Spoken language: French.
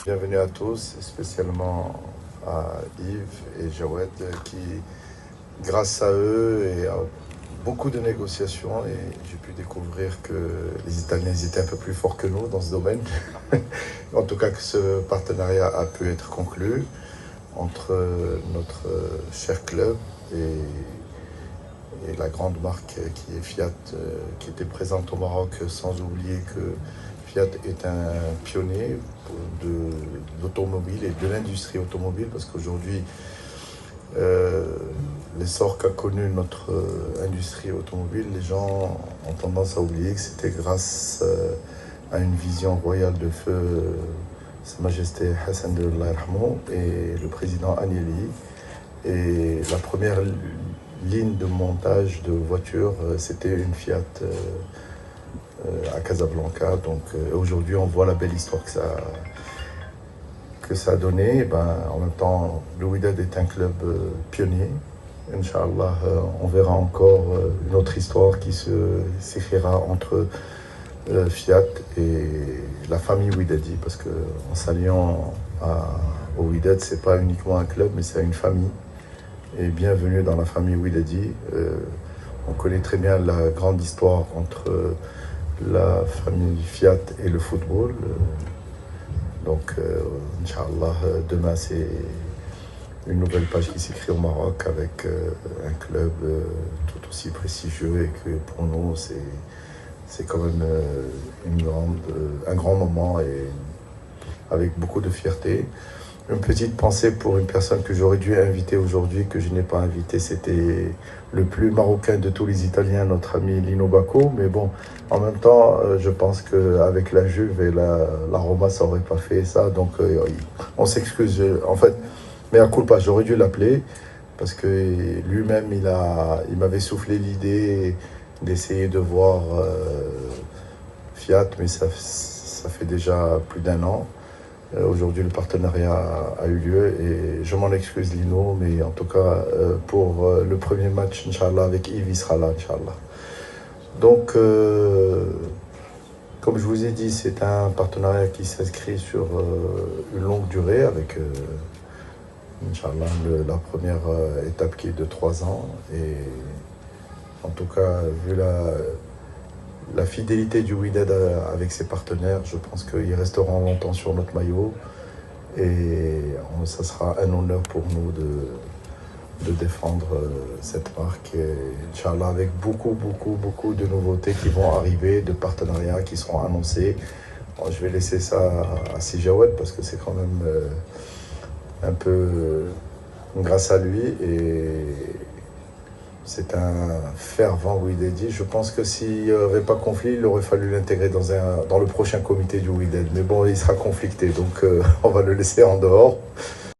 Bienvenue à tous, spécialement à Yves et Jawed qui, grâce à eux et à beaucoup de négociations, et j'ai pu découvrir que les Italiens étaient un peu plus forts que nous dans ce domaine. En tout cas, que ce partenariat a pu être conclu entre notre cher club et la grande marque qui est Fiat, qui était présente au Maroc, sans oublier que Fiat est un pionnier de l'automobile et de l'industrie automobile, parce qu'aujourd'hui, l'essor qu'a connu notre industrie automobile, les gens ont tendance à oublier que c'était grâce à une vision royale de feu Sa Majesté Hassan II et le président Agnelli. Et la première ligne de montage de voitures, c'était une Fiat à Casablanca. Donc aujourd'hui, on voit la belle histoire que ça a donné. Et ben, en même temps, le Wydad est un club pionnier. Inch'Allah, on verra encore une autre histoire qui s'écrira entre Fiat et la famille Wydadi, parce qu'en s'alliant au Wydad, c'est pas uniquement un club, mais c'est une famille. Et bienvenue dans la famille Wydadi. On connaît très bien la grande histoire entre la famille Fiat et le football. Donc, Inch'Allah, demain, c'est une nouvelle page qui s'écrit au Maroc avec un club tout aussi prestigieux, et que pour nous, c'est quand même un grand moment, et avec beaucoup de fierté. Une petite pensée pour une personne que j'aurais dû inviter aujourd'hui, que je n'ai pas invité. C'était le plus marocain de tous les Italiens, notre ami Lino Bacco. Mais bon, en même temps, je pense qu'avec la Juve et la Roma, ça n'aurait pas fait ça. Donc, on s'excuse. En fait, mais à culpa, j'aurais dû l'appeler, parce que lui-même, il m'avait soufflé l'idée d'essayer de voir Fiat, mais ça fait déjà plus d'1 an. Aujourd'hui, le partenariat a eu lieu, et je m'en excuse, Lino, mais en tout cas, pour le premier match, Inch'Allah, avec Yves, il sera là, Inch'Allah. Donc, comme je vous ai dit, c'est un partenariat qui s'inscrit sur une longue durée, avec, Inch'Allah, la première étape qui est de 3 ans. Et en tout cas, vu la fidélité du Wydad avec ses partenaires, je pense qu'ils resteront longtemps sur notre maillot, et ça sera un honneur pour nous de défendre cette marque, et Inch'Allah, avec beaucoup de nouveautés qui vont arriver, de partenariats qui seront annoncés. Bon, je vais laisser ça à Sijawed, parce que c'est quand même un peu grâce à lui, et c'est un fervent Wydadi. Je pense que s'il n'y avait pas conflit, il aurait fallu l'intégrer dans le prochain comité du Wydad. Mais bon, il sera conflicté, donc on va le laisser en dehors.